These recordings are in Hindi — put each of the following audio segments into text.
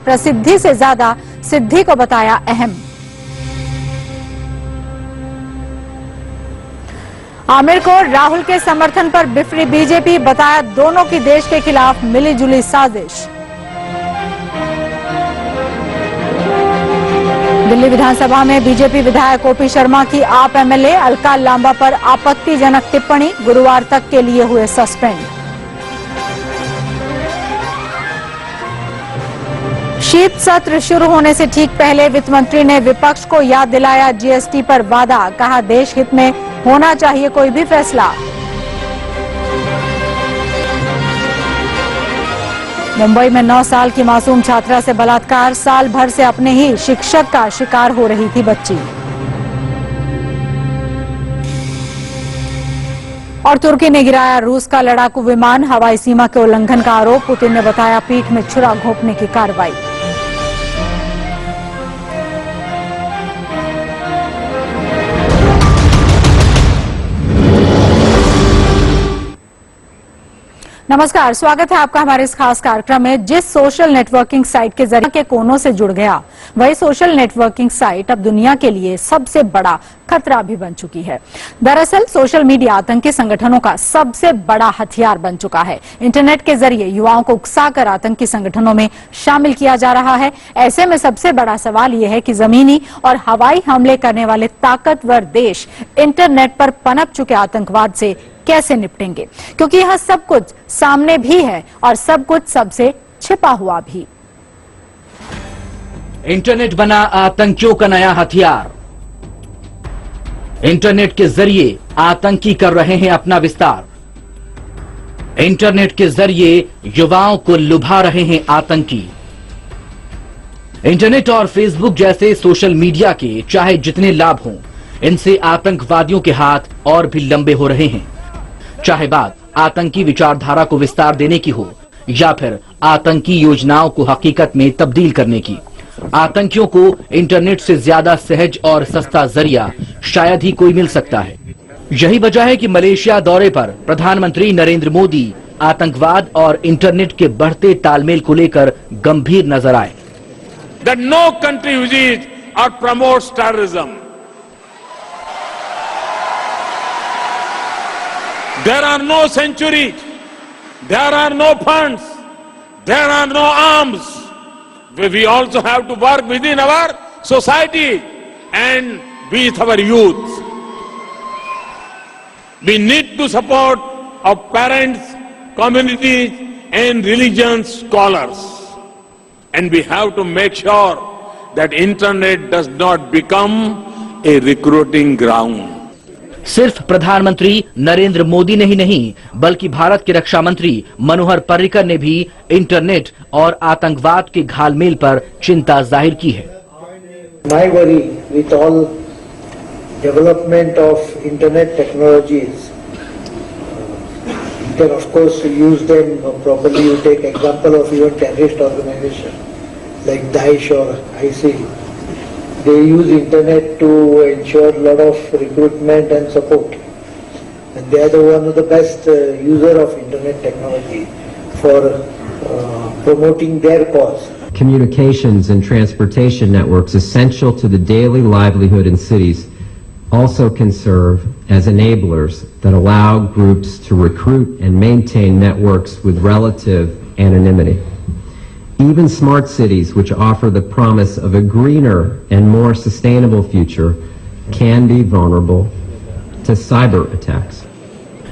प्रसिद्धि से ज्यादा सिद्धि को बताया अहम। आमिर को राहुल के समर्थन पर बिफरी बीजेपी, बताया दोनों की देश के खिलाफ मिलीजुली साजिश। दिल्ली विधानसभा में बीजेपी विधायक ओपी शर्मा की आप एमएलए अलका लांबा पर आपत्तिजनक टिप्पणी, गुरुवार तक के लिए हुए सस्पेंड। शीत सत्र शुरू होने से ठीक पहले वित्त मंत्री ने विपक्ष को याद दिलाया जीएसटी पर वादा, कहा देश हित में होना चाहिए कोई भी फैसला। मुंबई में 9 साल की मासूम छात्रा से बलात्कार, साल भर से अपने ही शिक्षक का शिकार हो रही थी बच्ची। और तुर्की ने गिराया रूस का लड़ाकू विमान, हवाई सीमा के उल्लंघन का आरोप, पुतिन ने बताया पीठ में छुरा घोंपने की कार्रवाई। नमस्कार, स्वागत है आपका हमारे इस खास कार्यक्रम में। जिस सोशल नेटवर्किंग साइट के जरिए के कोनों से जुड़ गया, वही सोशल नेटवर्किंग साइट अब दुनिया के लिए सबसे बड़ा खतरा भी बन चुकी है। दरअसल सोशल मीडिया आतंकी संगठनों का सबसे बड़ा हथियार बन चुका है। इंटरनेट के जरिए युवाओं को उकसाकर आतंकी संगठनों में शामिल किया जा रहा है। ऐसे में सबसे बड़ा सवाल यह है कि जमीनी और हवाई हमले करने वाले ताकतवर देश इंटरनेट पर पनप चुके आतंकवाद से कैसे निपटेंगे, क्योंकि यह सब कुछ सामने भी है और सब कुछ सबसे छिपा हुआ भी। इंटरनेट बना आतंकियों का नया हथियार। इंटरनेट के जरिए आतंकी कर रहे हैं अपना विस्तार। इंटरनेट के जरिए युवाओं को लुभा रहे हैं आतंकी। इंटरनेट और फेसबुक जैसे सोशल मीडिया के चाहे जितने लाभ हों, इनसे आतंकवादियों के हाथ और भी लंबे हो रहे हैं। चाहे बात आतंकी विचारधारा को विस्तार देने की हो या फिर आतंकी योजनाओं को हकीकत में तब्दील करने की, आतंकियों को इंटरनेट से ज्यादा सहज और सस्ता जरिया शायद ही कोई मिल सकता है। यही वजह है कि मलेशिया दौरे पर प्रधानमंत्री नरेंद्र मोदी आतंकवाद और इंटरनेट के बढ़ते तालमेल को लेकर गंभीर नजर आए। That no country uses or promotes terrorism. There are no sanctuaries, there are no funds, there are no arms. We also have to work within our society and with our youth. We need to support our parents, communities and religion scholars. And we have to make sure that internet does not become a recruiting ground. सिर्फ प्रधानमंत्री नरेंद्र मोदी ने ही नहीं, बल्कि भारत के रक्षा मंत्री मनोहर पर्रिकर ने भी इंटरनेट और आतंकवाद के घालमेल पर चिंता जाहिर की है। My worry with all development of internet technologies, you can of course use them properly. You take example of even terrorist organization like Daesh or ISIL. They use internet to ensure a lot of recruitment and support, and they are one of the best user of internet technology for promoting their cause. Communications and transportation networks essential to the daily livelihood in cities also can serve as enablers that allow groups to recruit and maintain networks with relative anonymity. Even smart cities, which offer the promise of a greener and more sustainable future, can be vulnerable to cyber attacks.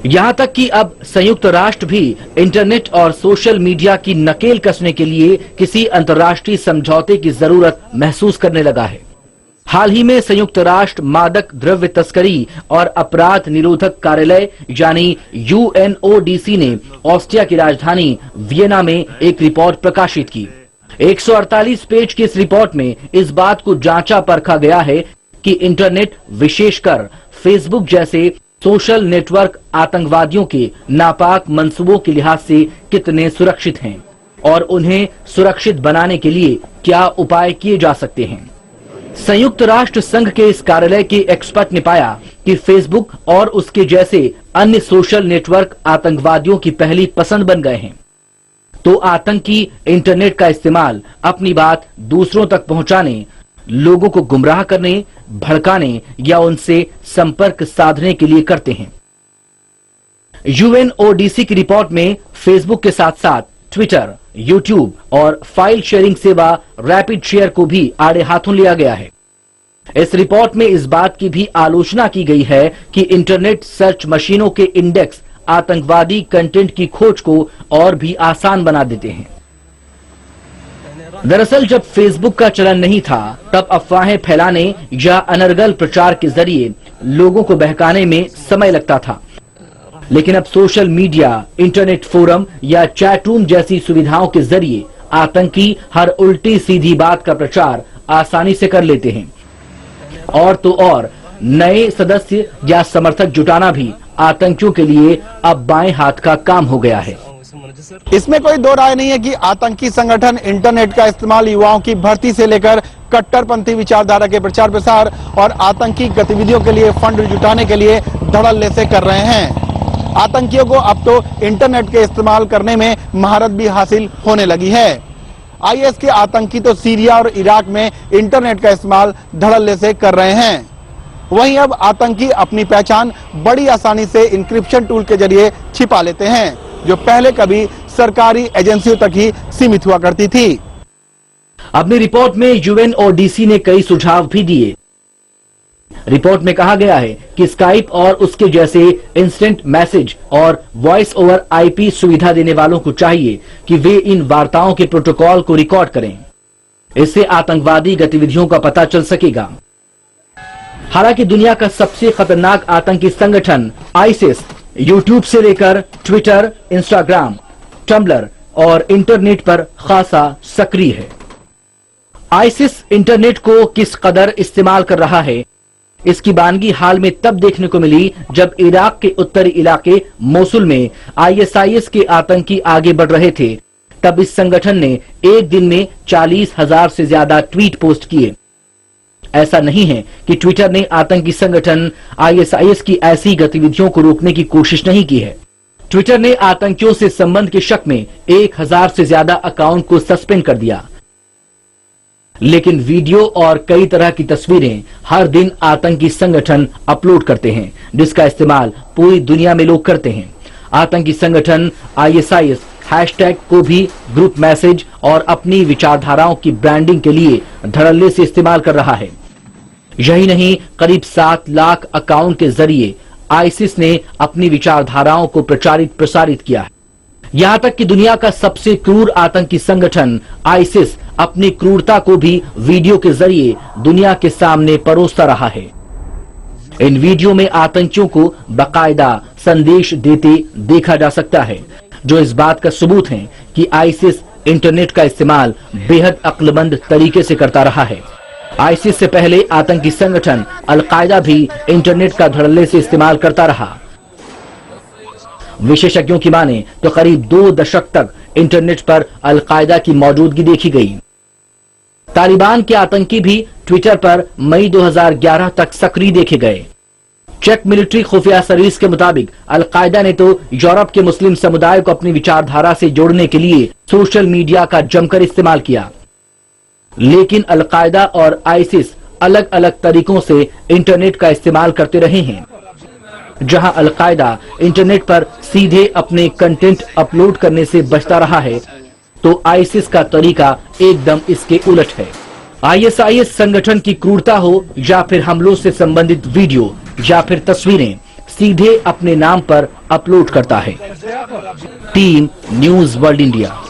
यहाँ तक कि अब संयुक्त राष्ट्र भी इंटरनेट और सोशल मीडिया की नकेल कसने के लिए किसी अंतर्राष्ट्रीय समझौते की जरूरत महसूस करने लगा है। हाल ही में संयुक्त राष्ट्र मादक द्रव्य तस्करी और अपराध निरोधक कार्यालय यानी UNODC ने ऑस्ट्रिया की राजधानी वियना में एक रिपोर्ट प्रकाशित की। 148 पेज की इस रिपोर्ट में इस बात को जांचा परखा गया है कि इंटरनेट, विशेषकर फेसबुक जैसे सोशल नेटवर्क आतंकवादियों के नापाक मंसूबों के लिहाज से कितने सुरक्षित हैं और उन्हें सुरक्षित बनाने के लिए क्या उपाय किए जा सकते हैं। संयुक्त राष्ट्र संघ के इस कार्यालय के एक्सपर्ट ने पाया कि फेसबुक और उसके जैसे अन्य सोशल नेटवर्क आतंकवादियों की पहली पसंद बन गए हैं। तो आतंकी इंटरनेट का इस्तेमाल अपनी बात दूसरों तक पहुंचाने, लोगों को गुमराह करने, भड़काने या उनसे संपर्क साधने के लिए करते हैं। UNODC की रिपोर्ट में फेसबुक के साथ साथ ट्विटर, यूट्यूब और फाइल शेयरिंग सेवा रैपिड शेयर को भी आड़े हाथों लिया गया है। इस रिपोर्ट में इस बात की भी आलोचना की गई है कि इंटरनेट सर्च मशीनों के इंडेक्स आतंकवादी कंटेंट की खोज को और भी आसान बना देते हैं। दरअसल जब फेसबुक का चलन नहीं था, तब अफवाहें फैलाने या अनर्गल प्रचार के जरिए लोगों को बहकाने में समय लगता था। लेकिन अब सोशल मीडिया, इंटरनेट फोरम या चैट रूम जैसी सुविधाओं के जरिए आतंकी हर उल्टी सीधी बात का प्रचार आसानी से कर लेते हैं। और तो और नए सदस्य या समर्थक जुटाना भी आतंकियों के लिए अब बाएं हाथ का काम हो गया है। इसमें कोई दो राय नहीं है कि आतंकी संगठन इंटरनेट का इस्तेमाल युवाओं की भर्ती से लेकर कट्टरपंथी विचारधारा के प्रचार प्रसार और आतंकी गतिविधियों के लिए फंड जुटाने के लिए धड़ल्ले से कर रहे हैं। आतंकियों को अब तो इंटरनेट के इस्तेमाल करने में महारत भी हासिल होने लगी है। IS के आतंकी तो सीरिया और इराक में इंटरनेट का इस्तेमाल धड़ल्ले से कर रहे हैं। वहीं अब आतंकी अपनी पहचान बड़ी आसानी से इंक्रिप्शन टूल के जरिए छिपा लेते हैं, जो पहले कभी सरकारी एजेंसियों तक ही सीमित हुआ करती थी। अपनी रिपोर्ट में UNODC ने कई सुझाव भी दिए। रिपोर्ट में कहा गया है कि स्काइप और उसके जैसे इंस्टेंट मैसेज और वॉइस ओवर IP सुविधा देने वालों को चाहिए कि वे इन वार्ताओं के प्रोटोकॉल को रिकॉर्ड करें। इससे आतंकवादी गतिविधियों का पता चल सकेगा। हालांकि दुनिया का सबसे खतरनाक आतंकी संगठन ISIS यूट्यूब से लेकर ट्विटर, इंस्टाग्राम, टम्बलर और इंटरनेट पर खासा सक्रिय है। ISIS इंटरनेट को किस कदर इस्तेमाल कर रहा है, इसकी बानगी हाल में तब देखने को मिली जब इराक के उत्तरी इलाके मोसुल में ISIS के आतंकी आगे बढ़ रहे थे। तब इस संगठन ने एक दिन में 40,000 से ज्यादा ट्वीट पोस्ट किए। ऐसा नहीं है कि ट्विटर ने आतंकी संगठन ISIS की ऐसी गतिविधियों को रोकने की कोशिश नहीं की है। ट्विटर ने आतंकियों से संबंध के शक में 1000 से ज्यादा अकाउंट को सस्पेंड कर दिया। लेकिन वीडियो और कई तरह की तस्वीरें हर दिन आतंकी संगठन अपलोड करते हैं, जिसका इस्तेमाल पूरी दुनिया में लोग करते हैं। आतंकी संगठन ISIS हैशटैग को भी ग्रुप मैसेज और अपनी विचारधाराओं की ब्रांडिंग के लिए धड़ल्ले से इस्तेमाल कर रहा है। यही नहीं, करीब 7 लाख अकाउंट के जरिए ISIS ने अपनी विचारधाराओं को प्रसारित किया है। यहां तक कि दुनिया का सबसे क्रूर आतंकी संगठन ISIS अपनी क्रूरता को भी वीडियो के जरिए दुनिया के सामने परोसता रहा है। इन वीडियो में आतंकियों को बाकायदा संदेश देते देखा जा सकता है, जो इस बात का सबूत है कि ISIS इंटरनेट का इस्तेमाल बेहद अक्लमंद तरीके से करता रहा है। ISIS से पहले आतंकी संगठन अल-कायदा भी इंटरनेट का धड़ल्ले से इस्तेमाल करता रहा। विशेषज्ञों की माने तो करीब 2 दशक तक इंटरनेट पर अल-कायदा की मौजूदगी देखी गई। तालिबान के आतंकी भी ट्विटर पर मई 2011 तक सक्रिय देखे गए। चेक मिलिट्री खुफिया सर्विस के मुताबिक अल-कायदा ने तो यूरोप के मुस्लिम समुदाय को अपनी विचारधारा से जोड़ने के लिए सोशल मीडिया का जमकर इस्तेमाल किया। लेकिन अल-कायदा और ISIS अलग अलग तरीकों से इंटरनेट का इस्तेमाल करते रहे हैं। जहां अल-कायदा इंटरनेट पर सीधे अपने कंटेंट अपलोड करने से बचता रहा है, तो ISIS का तरीका एकदम इसके उलट है। ISIS संगठन की क्रूरता हो या फिर हमलों से संबंधित वीडियो या फिर तस्वीरें सीधे अपने नाम पर अपलोड करता है। Team news world India.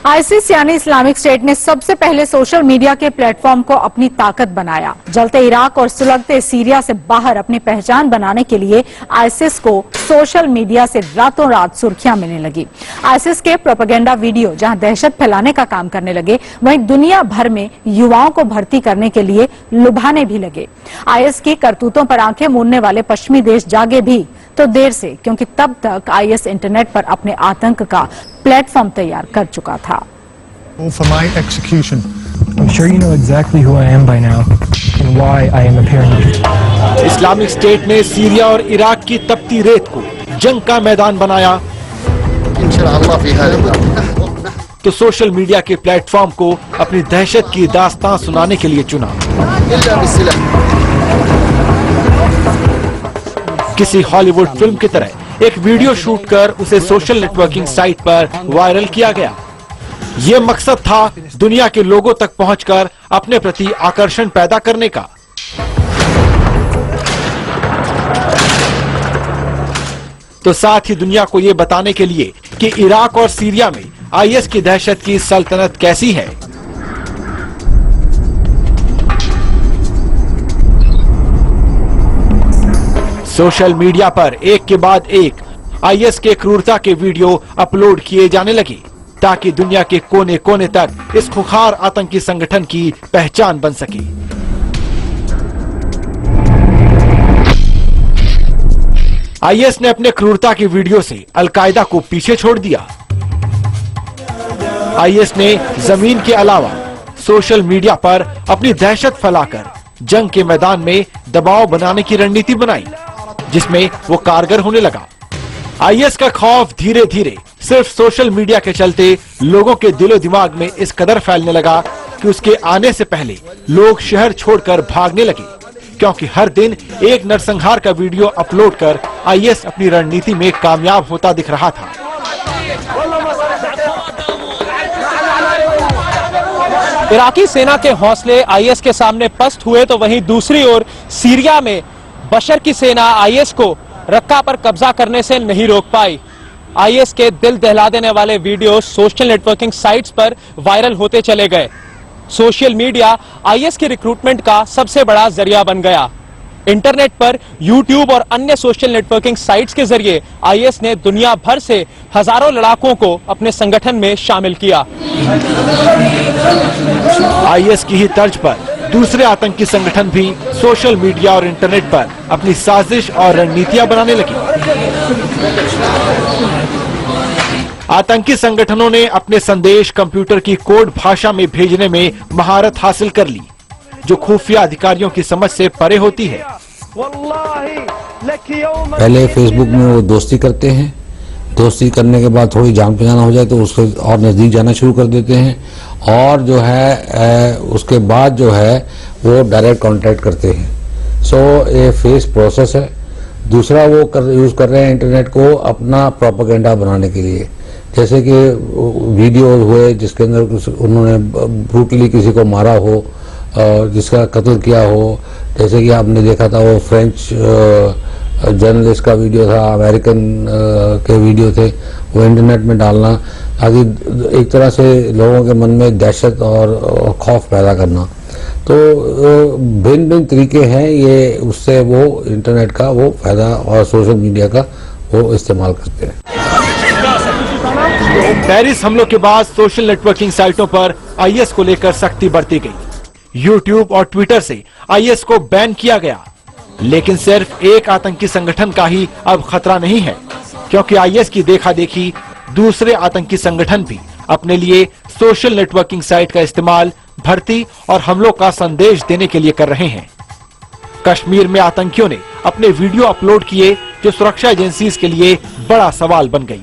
ISIS यानी इस्लामिक स्टेट ने सबसे पहले सोशल मीडिया के प्लेटफॉर्म को अपनी ताकत बनाया। जलते इराक और सुलगते सीरिया से बाहर अपनी पहचान बनाने के लिए ISIS को सोशल मीडिया से रातों रात सुर्खियां मिलने लगी। ISIS के प्रोपेगेंडा वीडियो जहां दहशत फैलाने का काम करने लगे, वहीं दुनिया भर में युवाओं को भर्ती करने के लिए लुभाने भी लगे। IS की करतूतों पर आंखें मूंदने वाले पश्चिमी देश जागे भी तो देर से, क्योंकि तब तक IS इंटरनेट पर अपने आतंक का प्लेटफॉर्म तैयार कर चुका था। For my execution. I'm sure you know exactly who I am by now and why I am appearing. Islamic state ने सीरिया और इराक की तपती रेत को जंग का मैदान बनाया तो सोशल मीडिया के प्लेटफॉर्म को अपनी दहशत की दास्तां सुनाने के लिए चुना। किसी हॉलीवुड फिल्म की तरह एक वीडियो शूट कर उसे सोशल नेटवर्किंग साइट पर वायरल किया गया। ये मकसद था दुनिया के लोगों तक पहुंचकर अपने प्रति आकर्षण पैदा करने का। तो साथ ही दुनिया को ये बताने के लिए कि इराक और सीरिया में आईएस की दहशत की सल्तनत कैसी है। सोशल मीडिया पर एक के बाद एक आईएस के क्रूरता के वीडियो अपलोड किए जाने लगे ताकि दुनिया के कोने कोने तक इस खुखार आतंकी संगठन की पहचान बन सके। आईएस ने अपने क्रूरता की वीडियो से अलकायदा को पीछे छोड़ दिया। आईएस ने जमीन के अलावा सोशल मीडिया पर अपनी दहशत फैलाकर जंग के मैदान में दबाव बनाने की रणनीति बनाई, जिसमें वो कारगर होने लगा। आईएस का खौफ धीरे धीरे सिर्फ सोशल मीडिया के चलते लोगों के दिलो दिमाग में इस कदर फैलने लगा कि उसके आने से पहले लोग शहर छोड़कर भागने लगे, क्योंकि हर दिन एक नरसंहार का वीडियो अपलोड कर आईएस अपनी रणनीति में कामयाब होता दिख रहा था। इराकी सेना के हौसले आईएस के सामने पस्त हुए तो वहीं दूसरी ओर सीरिया में बशर की सेना आईएस को रक्का पर कब्जा करने से नहीं रोक पाई। आईएस के दिल दहला देने वाले वीडियो सोशल नेटवर्किंग साइट्स पर वायरल होते चले गए। सोशल मीडिया आईएस के रिक्रूटमेंट का सबसे बड़ा जरिया बन गया। इंटरनेट पर यूट्यूब और अन्य सोशल नेटवर्किंग साइट्स के जरिए आईएस ने दुनिया भर से हजारों लड़ाकों को अपने संगठन में शामिल किया। आईएस की ही तर्ज पर दूसरे आतंकी संगठन भी सोशल मीडिया और इंटरनेट पर अपनी साजिश और रणनीतियां बनाने लगे। आतंकी संगठनों ने अपने संदेश कंप्यूटर की कोड भाषा में भेजने में महारत हासिल कर ली, जो खुफिया अधिकारियों की समझ से परे होती है। पहले फेसबुक में वो दोस्ती करते हैं, दोस्ती करने के बाद थोड़ी जान पहचान हो जाए तो उसको और नजदीक जाना शुरू कर देते हैं, और जो है उसके बाद जो है वो डायरेक्ट कांटेक्ट करते हैं। सो ये फेस प्रोसेस है। दूसरा वो यूज कर रहे हैं इंटरनेट को अपना प्रोपेगेंडा बनाने के लिए, जैसे कि वीडियो हुए जिसके अंदर उन्होंने ब्रूटली किसी को मारा हो, जिसका कत्ल किया हो, जैसे कि आपने देखा था वो फ्रेंच जर्नलिस्ट का वीडियो था, अमेरिकन के वीडियो थे, वो इंटरनेट में डालना ताकि एक तरह से लोगों के मन में दहशत और खौफ पैदा करना। तो भिन्न भिन्न तरीके हैं ये, उससे वो इंटरनेट का वो फायदा और सोशल मीडिया का वो इस्तेमाल करते हैं। पेरिस हमलों के बाद सोशल नेटवर्किंग साइटों पर आईएस को लेकर सख्ती बरती गई। यूट्यूब और ट्विटर से आईएस को बैन किया गया, लेकिन सिर्फ एक आतंकी संगठन का ही अब खतरा नहीं है, क्योंकि आईएस की देखा देखी दूसरे आतंकी संगठन भी अपने लिए सोशल नेटवर्किंग साइट का इस्तेमाल भर्ती और हमलों का संदेश देने के लिए कर रहे हैं। कश्मीर में आतंकियों ने अपने वीडियो अपलोड किए, जो सुरक्षा एजेंसीज के लिए बड़ा सवाल बन गई।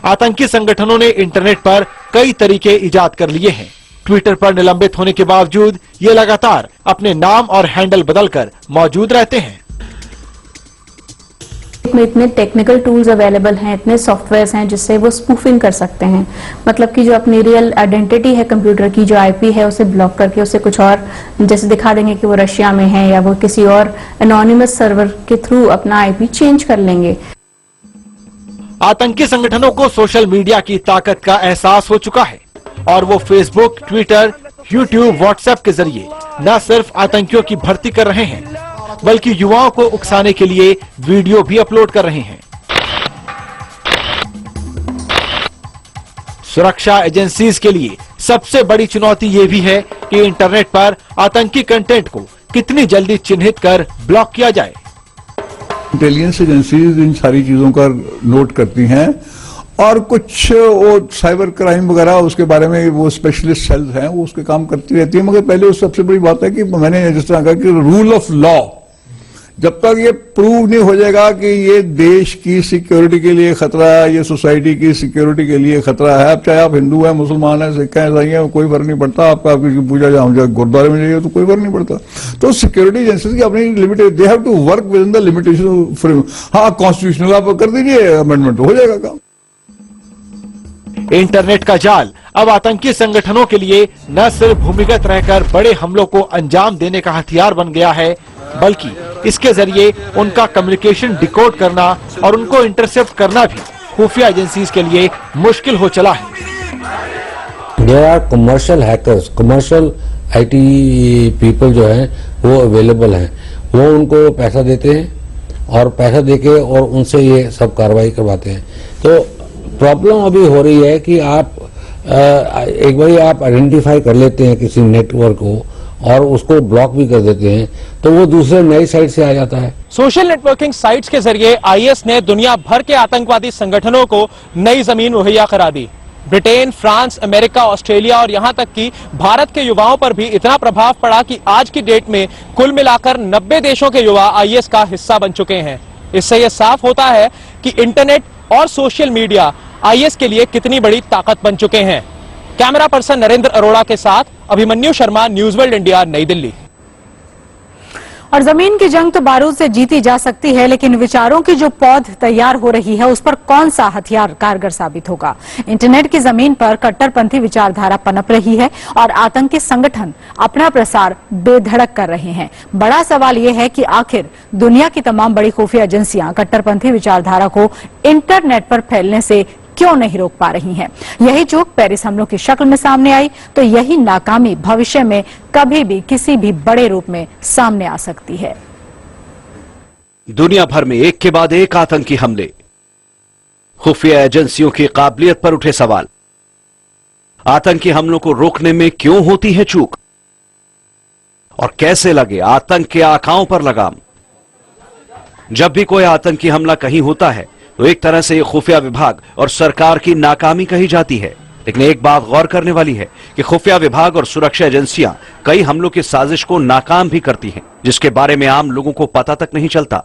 आतंकी संगठनों ने इंटरनेट पर कई तरीके इजाद कर लिए हैं। ट्विटर पर निलंबित होने के बावजूद ये लगातार अपने नाम और हैंडल बदलकर मौजूद रहते हैं। में इतने टेक्निकल टूल्स अवेलेबल हैं, इतने सॉफ्टवेयर्स हैं जिससे वो स्पूफिंग कर सकते हैं। मतलब कि जो अपनी रियल आइडेंटिटी है कंप्यूटर की, जो आईपी है, उसे ब्लॉक करके उसे कुछ और जैसे दिखा देंगे कि वो रशिया में है, या वो किसी और एनोनिमस सर्वर के थ्रू अपना आईपी चेंज कर लेंगे। आतंकी संगठनों को सोशल मीडिया की ताकत का एहसास हो चुका है और वो फेसबुक, ट्विटर, यूट्यूब, व्हाट्सएप के जरिए न सिर्फ आतंकियों की भर्ती कर रहे हैं, बल्कि युवाओं को उकसाने के लिए वीडियो भी अपलोड कर रहे हैं। सुरक्षा एजेंसीज के लिए सबसे बड़ी चुनौती ये भी है कि इंटरनेट पर आतंकी कंटेंट को कितनी जल्दी चिन्हित कर ब्लॉक किया जाए। इंटेलिजेंस एजेंसीज इन सारी चीजों का नोट करती हैं, और कुछ वो साइबर क्राइम वगैरह उसके बारे में वो स्पेशलिस्ट सेल्स हैं, वो उसके काम करती रहती है। मगर पहले उस सबसे बड़ी बात है कि मैंने जिस तरह कहा कि रूल ऑफ लॉ जब तक ये प्रूव नहीं हो जाएगा कि ये देश की सिक्योरिटी के लिए खतरा है, ये सोसाइटी की सिक्योरिटी के लिए खतरा है, अब चाहे आप हिंदू हैं, मुसलमान हैं, सिख हैं, ईसाई हैं, कोई फर्क नहीं पड़ता। आपका आपकी पूजा जहाँ गुरुद्वारे में जाइए तो कोई फर्क नहीं पड़ता। तो सिक्योरिटी एजेंसीज की अपनी limited, they have to work within the limitation frame. हाँ, कॉन्स्टिट्यूशनल आप कर दीजिए अमेंडमेंट, हो जाएगा काम। इंटरनेट का जाल अब आतंकी संगठनों के लिए न सिर्फ भूमिगत रहकर बड़े हमलों को अंजाम देने का हथियार बन गया है, बल्कि इसके जरिए उनका कम्युनिकेशन डिकोड करना और उनको इंटरसेप्ट करना भी खुफिया एजेंसीज के लिए मुश्किल हो चला है। There are commercial hackers, commercial IT people जो हैं वो अवेलेबल हैं, वो उनको पैसा देते हैं और पैसा देके और उनसे ये सब कार्रवाई करवाते हैं। तो प्रॉब्लम अभी हो रही है कि आप एक बार आप आइडेंटिफाई कर लेते हैं किसी नेटवर्क को और उसको ब्लॉक भी कर देते हैं तो वो दूसरे नई साइट से आ जाता है। सोशल नेटवर्किंग साइट्स के जरिए आईएस ने दुनिया भर के आतंकवादी संगठनों को नई जमीन मुहैया करा दी। ब्रिटेन, फ्रांस, अमेरिका, ऑस्ट्रेलिया और यहां तक कि भारत के युवाओं पर भी इतना प्रभाव पड़ा कि आज की डेट में कुल मिलाकर 90 देशों के युवा आईएस का हिस्सा बन चुके हैं। इससे यह साफ होता है कि इंटरनेट और सोशल मीडिया आईएस के लिए कितनी बड़ी ताकत बन चुके हैं। कैमरा पर्सन नरेंद्र अरोड़ा के साथ Abhimanyu Sharma, news world India, नई दिल्ली। और जमीन की जंग तो बारूद से जीती जा सकती है, लेकिन विचारों की जो पौध तैयार हो रही है उस पर कौन सा हथियार कारगर साबित होगा। इंटरनेट की जमीन पर कट्टरपंथी विचारधारा पनप रही है और आतंकी संगठन अपना प्रसार बेधड़क कर रहे हैं। बड़ा सवाल यह है कि आखिर दुनिया की तमाम बड़ी खुफिया एजेंसियां कट्टरपंथी विचारधारा को इंटरनेट पर फैलने से क्यों नहीं रोक पा रही हैं। यही चूक पेरिस हमलों की शक्ल में सामने आई तो यही नाकामी भविष्य में कभी भी किसी भी बड़े रूप में सामने आ सकती है। दुनिया भर में एक के बाद एक आतंकी हमले, खुफिया एजेंसियों की काबिलियत पर उठे सवाल। आतंकी हमलों को रोकने में क्यों होती है चूक और कैसे लगे आतंक के आकाओं पर लगाम। जब भी कोई आतंकी हमला कहीं होता है तो एक तरह से ये खुफिया विभाग और सरकार की नाकामी कही जाती है। लेकिन एक बात गौर करने वाली है कि खुफिया विभाग और सुरक्षा एजेंसियां कई हमलों की साजिश को नाकाम भी करती हैं, जिसके बारे में आम लोगों को पता तक नहीं चलता।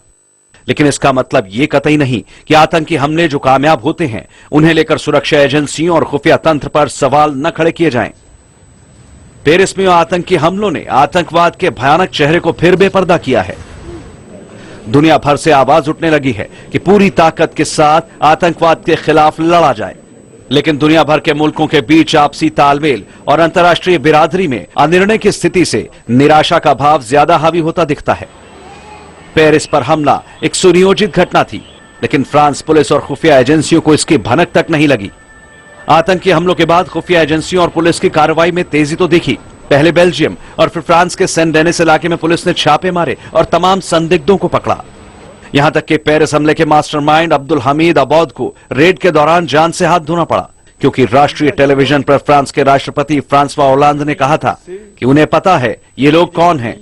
लेकिन इसका मतलब ये कतई नहीं कि आतंकी हमले जो कामयाब होते हैं उन्हें लेकर सुरक्षा एजेंसियों और खुफिया तंत्र पर सवाल न खड़े किए जाएं। पेरिस में आतंकी हमलों ने आतंकवाद के भयानक चेहरे को फिर बेपर्दा किया है। दुनिया भर से आवाज उठने लगी है कि पूरी ताकत के साथ आतंकवाद के खिलाफ लड़ा जाए। लेकिन दुनिया भर के मुल्कों के बीच आपसी तालमेल और अंतर्राष्ट्रीय बिरादरी में अनिर्णय की स्थिति से निराशा का भाव ज्यादा हावी होता दिखता है। पेरिस पर हमला एक सुनियोजित घटना थी, लेकिन फ्रांस पुलिस और खुफिया एजेंसियों को इसकी भनक तक नहीं लगी। आतंकी हमलों के बाद खुफिया एजेंसियों और पुलिस की कार्रवाई में तेजी तो देखी। पहले बेल्जियम और फिर फ्रांस के सेंट डेनिस इलाके में पुलिस ने छापे मारे और तमाम संदिग्धों को पकड़ा। यहां तक कि पेरिस हमले के मास्टरमाइंड अब्दुल हमीद अबौद को रेड के दौरान जान से हाथ धोना पड़ा, क्योंकि राष्ट्रीय टेलीविजन पर फ्रांस के राष्ट्रपति फ्रांसवा होलांद ने कहा था कि उन्हें पता है ये लोग कौन हैं।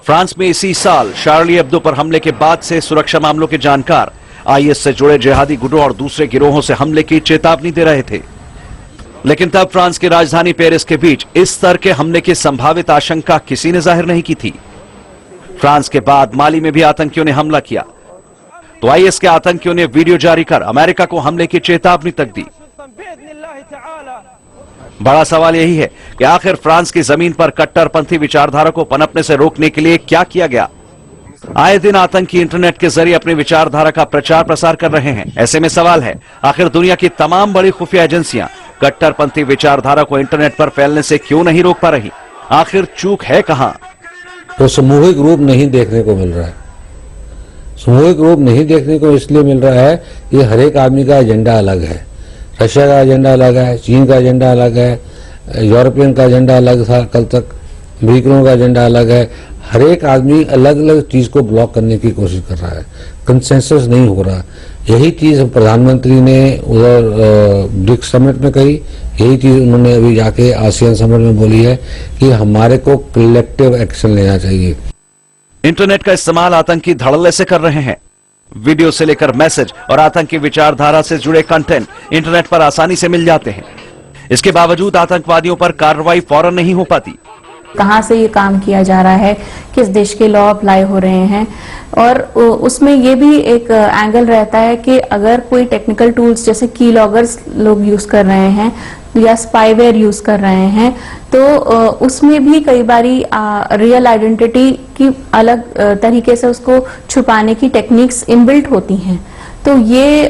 फ्रांस में इसी साल शार्ली एब्दो पर हमले के बाद से सुरक्षा मामलों के जानकार आईएस से जुड़े जिहादी गुटों और दूसरे गिरोहों से हमले की चेतावनी दे रहे थे। लेकिन तब फ्रांस की राजधानी पेरिस के बीच इस स्तर के हमले की संभावित आशंका किसी ने जाहिर नहीं की थी। फ्रांस के बाद माली में भी आतंकियों ने हमला किया तो आईएस के आतंकियों ने वीडियो जारी कर अमेरिका को हमले की चेतावनी तक दी। बड़ा सवाल यही है कि आखिर फ्रांस की जमीन पर कट्टरपंथी विचारधारा को पनपने से रोकने के लिए क्या किया गया। आए दिन आतंकी इंटरनेट के जरिए अपनी विचारधारा का प्रचार प्रसार कर रहे हैं। ऐसे में सवाल है, आखिर दुनिया की तमाम बड़ी खुफिया एजेंसियां कट्टरपंथी विचारधारा को इंटरनेट पर फैलने से क्यों नहीं रोक पा रही। आखिर चूक है कहां। तो सामूहिक रूप नहीं देखने को मिल रहा है। सामूहिक रूप नहीं देखने को इसलिए मिल रहा है कि हर एक आदमी का एजेंडा अलग है। रशिया का एजेंडा अलग है, चीन का एजेंडा अलग है, यूरोपियन का एजेंडा अलग था कल तक, अमेरिकनों का एजेंडा अलग है। हर एक आदमी अलग अलग चीज को ब्लॉक करने की कोशिश कर रहा है, कंसेंसस नहीं हो रहा। यही चीज प्रधानमंत्री ने उधर ब्रिक्स समिट में कही, यही चीज उन्होंने अभी जाके आसियान समिट में बोली है कि हमारे को कलेक्टिव एक्शन लेना चाहिए। इंटरनेट का इस्तेमाल आतंकी धड़ल्ले से कर रहे हैं। वीडियो से लेकर मैसेज और आतंकी विचारधारा से जुड़े कंटेंट इंटरनेट पर आसानी से मिल जाते हैं। इसके बावजूद आतंकवादियों पर कार्रवाई फौरन नहीं हो पाती। कहाँ से ये काम किया जा रहा है, किस देश के लॉ अप्लाई हो रहे हैं। और उसमें ये भी एक एंगल रहता है कि अगर कोई टेक्निकल टूल्स जैसे की लॉगर्स लोग यूज कर रहे हैं या स्पाईवेयर यूज कर रहे हैं, तो उसमें भी कई बारी रियल आइडेंटिटी की अलग तरीके से उसको छुपाने की टेक्निक्स इनबिल्ट होती हैं। तो ये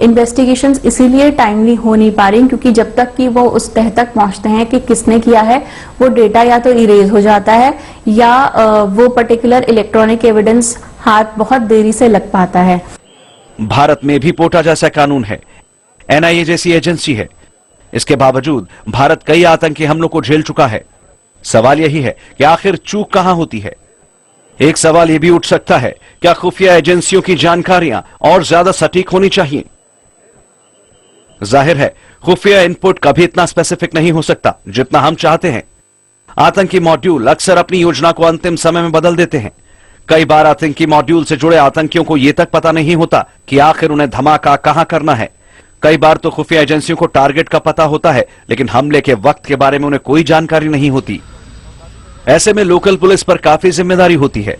इन्वेस्टिगेशंस इसीलिए टाइमली हो नहीं पा रही, क्योंकि जब तक कि वो उस तह तक पहुंचते हैं कि किसने किया है, वो डेटा या तो इरेज हो जाता है या वो पर्टिकुलर इलेक्ट्रॉनिक एविडेंस हाथ बहुत देरी से लग पाता है। भारत में भी पोटा जैसा कानून है, एनआईए जैसी एजेंसी है। इसके बावजूद भारत कई आतंकी हमलों को झेल चुका है। सवाल यही है कि आखिर चूक कहां होती है। एक सवाल यह भी उठ सकता है, क्या खुफिया एजेंसियों की जानकारियां और ज्यादा सटीक होनी चाहिए? जाहिर है खुफिया इनपुट कभी इतना स्पेसिफिक नहीं हो सकता जितना हम चाहते हैं। आतंकी मॉड्यूल अक्सर अपनी योजना को अंतिम समय में बदल देते हैं। कई बार आतंकी मॉड्यूल से जुड़े आतंकियों को यह तक पता नहीं होता कि आखिर उन्हें धमाका कहां करना है। कई बार तो खुफिया एजेंसियों को टारगेट का पता होता है, लेकिन हमले के वक्त के बारे में उन्हें कोई जानकारी नहीं होती। ऐसे में लोकल पुलिस पर काफी जिम्मेदारी होती है।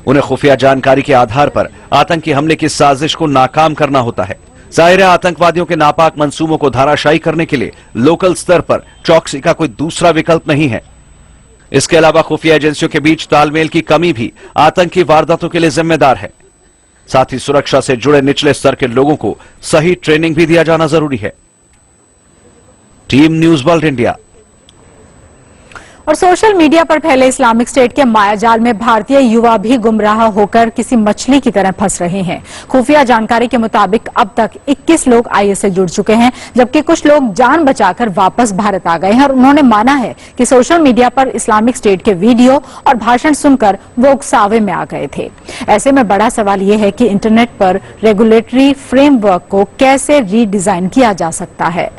उन्हें खुफिया जानकारी के आधार पर आतंकी हमले की साजिश को नाकाम करना होता है। जाहिर है आतंकवादियों के नापाक मंसूबों को धाराशायी करने के लिए लोकल स्तर पर चौकसी का कोई दूसरा विकल्प नहीं है। इसके अलावा खुफिया एजेंसियों के बीच तालमेल की कमी भी आतंकी वारदातों के लिए जिम्मेदार है। साथ ही सुरक्षा से जुड़े निचले स्तर के लोगों को सही ट्रेनिंग भी दिया जाना जरूरी है। Team news world India. और सोशल मीडिया पर फैले इस्लामिक स्टेट के मायाजाल में भारतीय युवा भी गुमराह होकर किसी मछली की तरह फंस रहे हैं। खुफिया जानकारी के मुताबिक अब तक 21 लोग आईएस से जुड़ चुके हैं, जबकि कुछ लोग जान बचाकर वापस भारत आ गए हैं और उन्होंने माना है कि सोशल मीडिया पर इस्लामिक स्टेट के वीडियो और भाषण सुनकर वो उकसावे में आ गए थे। ऐसे में बड़ा सवाल ये है कि इंटरनेट पर रेगुलेटरी फ्रेमवर्क को कैसे रीडिजाइन किया जा सकता है।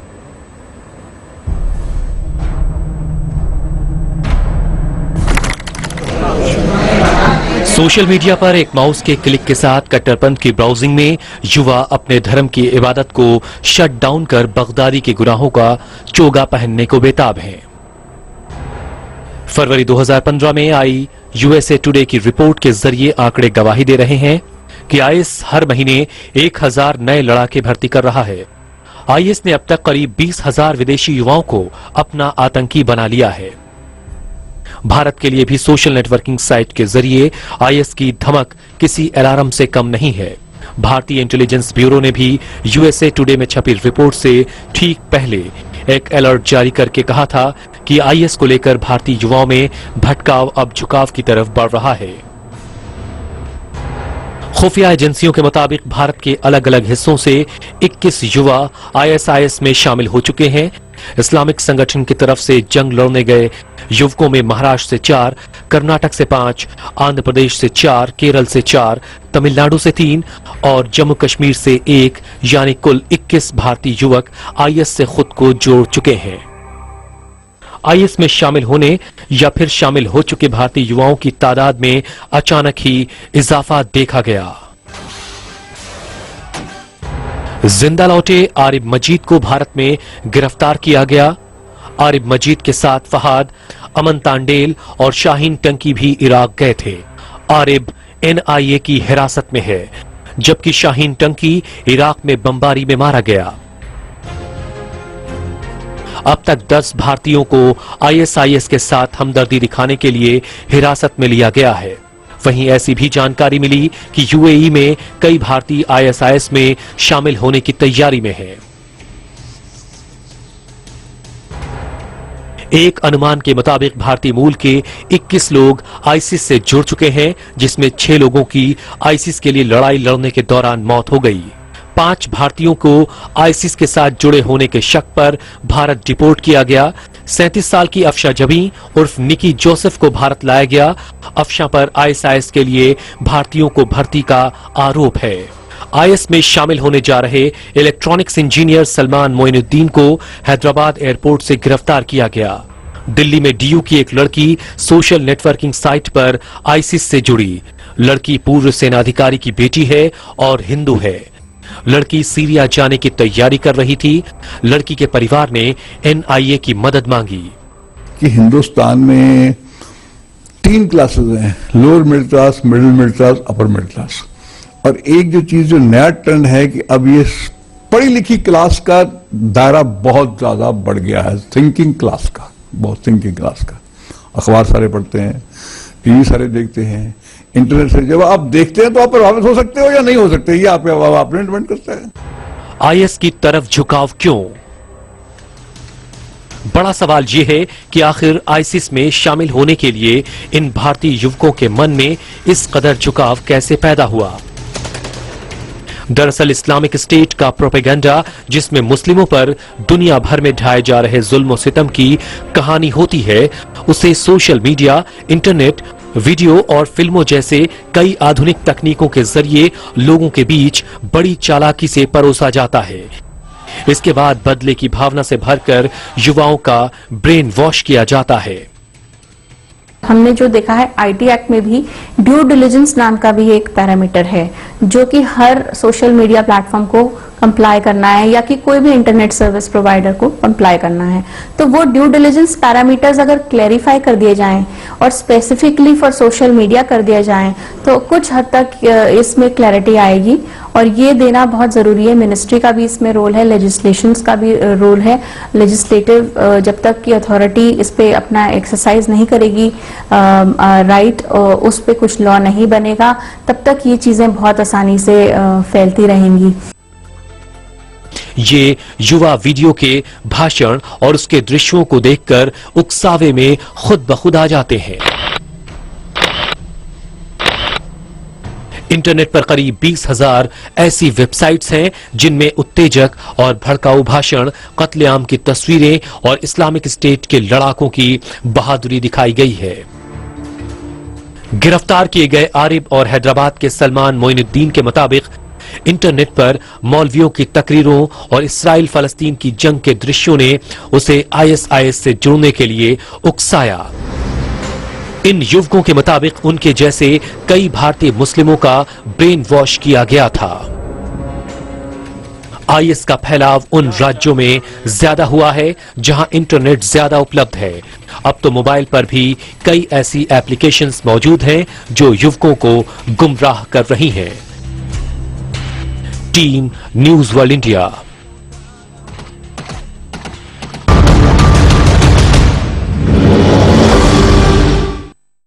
सोशल मीडिया पर एक माउस के क्लिक के साथ कट्टरपंथ की ब्राउजिंग में युवा अपने धर्म की इबादत को शट डाउन कर बगदादी के गुनाहों का चोगा पहनने को बेताब हैं। फरवरी 2015 में आई यूएसए टुडे की रिपोर्ट के जरिए आंकड़े गवाही दे रहे हैं कि आईएस हर महीने 1000 नए लड़ाके भर्ती कर रहा है। आईएस ने अब तक करीब 20,000 विदेशी युवाओं को अपना आतंकी बना लिया है। भारत के लिए भी सोशल नेटवर्किंग साइट के जरिए आईएस की धमक किसी अलार्म से कम नहीं है। भारतीय इंटेलिजेंस ब्यूरो ने भी यूएसए टुडे में छपी रिपोर्ट से ठीक पहले एक अलर्ट जारी करके कहा था कि आईएस को लेकर भारतीय युवाओं में भटकाव अब झुकाव की तरफ बढ़ रहा है। खुफिया एजेंसियों के मुताबिक भारत के अलग अलग हिस्सों से 21 युवा आईएसआईएस में शामिल हो चुके हैं। इस्लामिक संगठन की तरफ से जंग लड़ने गए युवकों में महाराष्ट्र से 4, कर्नाटक से 5, आंध्र प्रदेश से 4, केरल से 4, तमिलनाडु से 3 और जम्मू कश्मीर से 1 यानी कुल 21 भारतीय युवक आईएस से खुद को जोड़ चुके हैं। आईएस में शामिल होने या फिर शामिल हो चुके भारतीय युवाओं की तादाद में अचानक ही इजाफा देखा गया। जिंदा लौटे आरिफ मजीद को भारत में गिरफ्तार किया गया। आरिफ मजीद के साथ फहाद, अमन तांडेल और शाहीन टंकी भी इराक गए थे। आरिफ एनआईए की हिरासत में है, जबकि शाहीन टंकी इराक में बमबारी में मारा गया। अब तक 10 भारतीयों को आईएसआईएस के साथ हमदर्दी दिखाने के लिए हिरासत में लिया गया है। वहीं ऐसी भी जानकारी मिली कि यूएई में कई भारतीय आईएसआईएस में शामिल होने की तैयारी में हैं। एक अनुमान के मुताबिक भारतीय मूल के 21 लोग आईसिस से जुड़ चुके हैं, जिसमें 6 लोगों की आईसिस के लिए लड़ाई लड़ने के दौरान मौत हो गई। 5 भारतीयों को आईसिस के साथ जुड़े होने के शक पर भारत डिपोर्ट किया गया। 37 साल की अफशा जबी उर्फ निकी जोसेफ को भारत लाया गया। अफशा पर आईएसआईएस के लिए भारतीयों को भर्ती का आरोप है। आईएस में शामिल होने जा रहे इलेक्ट्रॉनिक्स इंजीनियर सलमान मोइनुद्दीन को हैदराबाद एयरपोर्ट से गिरफ्तार किया गया। दिल्ली में डीयू की एक लड़की सोशल नेटवर्किंग साइट पर आईसिस से जुड़ी। लड़की पूर्व सेनाधिकारी की बेटी है और हिंदू है। लड़की सीरिया जाने की तैयारी कर रही थी। लड़की के परिवार ने एनआईए की मदद मांगी कि हिंदुस्तान में 3 क्लासेस हैं, lower middle class, middle middle class, upper middle class. और एक जो चीज जो नया ट्रेंड है कि अब ये पढ़ी लिखी क्लास का दायरा बहुत ज्यादा बढ़ गया है, थिंकिंग क्लास का, बहुत थिंकिंग क्लास का। अखबार सारे पढ़ते हैं, टीवी सारे देखते हैं, इंटरनेट से जब आप देखते हैं तो आप प्रभावित हो सकते हो या नहीं हो सकते, ये आपने डिपेंड करता है। आईएस की तरफ झुकाव क्यों? बड़ा सवाल यह है कि आखिर आईसिस में शामिल होने के लिए इन भारतीय युवकों के मन में इस कदर झुकाव कैसे पैदा हुआ? दरअसल इस्लामिक स्टेट का प्रोपेगेंडा, जिसमें मुस्लिमों पर दुनिया भर में ढाए जा रहे जुल्म सितम की कहानी होती है, उसे सोशल मीडिया, इंटरनेट, वीडियो और फिल्मों जैसे कई आधुनिक तकनीकों के जरिए लोगों के बीच बड़ी चालाकी से परोसा जाता है। इसके बाद बदले की भावना से भरकर युवाओं का ब्रेन वॉश किया जाता है। हमने जो देखा है आईटी एक्ट में भी ड्यू डिलिजेंस नाम का भी एक पैरामीटर है, जो कि हर सोशल मीडिया प्लेटफॉर्म को कंप्लाई करना है या कि कोई भी इंटरनेट सर्विस प्रोवाइडर को कंप्लाई करना है। तो वो ड्यू डिलिजेंस पैरामीटर्स अगर क्लैरिफाई कर दिए जाएं और स्पेसिफिकली फॉर सोशल मीडिया कर दिया जाएं तो कुछ हद तक इसमें क्लैरिटी आएगी, और ये देना बहुत जरूरी है। मिनिस्ट्री का भी इसमें रोल है, लेजिस्लेशंस का भी रोल है। लेजिस्लेटिव जब तक की अथॉरिटी इस पे अपना एक्सरसाइज नहीं करेगी, राइट, उस पे कुछ लॉ नहीं बनेगा, तब तक ये चीजें बहुत आसानी से फैलती रहेंगी। ये युवा वीडियो के भाषण और उसके दृश्यों को देखकर उकसावे में खुद ब खुद आ जाते हैं। इंटरनेट पर करीब 20,000 ऐसी वेबसाइट्स हैं जिनमें उत्तेजक और भड़काऊ भाषण, कत्लेआम की तस्वीरें और इस्लामिक स्टेट के लड़ाकों की बहादुरी दिखाई गई है। गिरफ्तार किए गए आरिफ और हैदराबाद के सलमान मोइनुद्दीन के मुताबिक इंटरनेट पर मौलवियों की तकरीरों और इसराइल फलस्तीन की जंग के दृश्यों ने उसे आईएसआईएस से जुड़ने के लिए उकसाया। इन युवकों के मुताबिक उनके जैसे कई भारतीय मुस्लिमों का ब्रेन वॉश किया गया था। आईएस का फैलाव उन राज्यों में ज्यादा हुआ है जहां इंटरनेट ज्यादा उपलब्ध है। अब तो मोबाइल पर भी कई ऐसी एप्लीकेशंस मौजूद हैं जो युवकों को गुमराह कर रही हैं। Team news world India.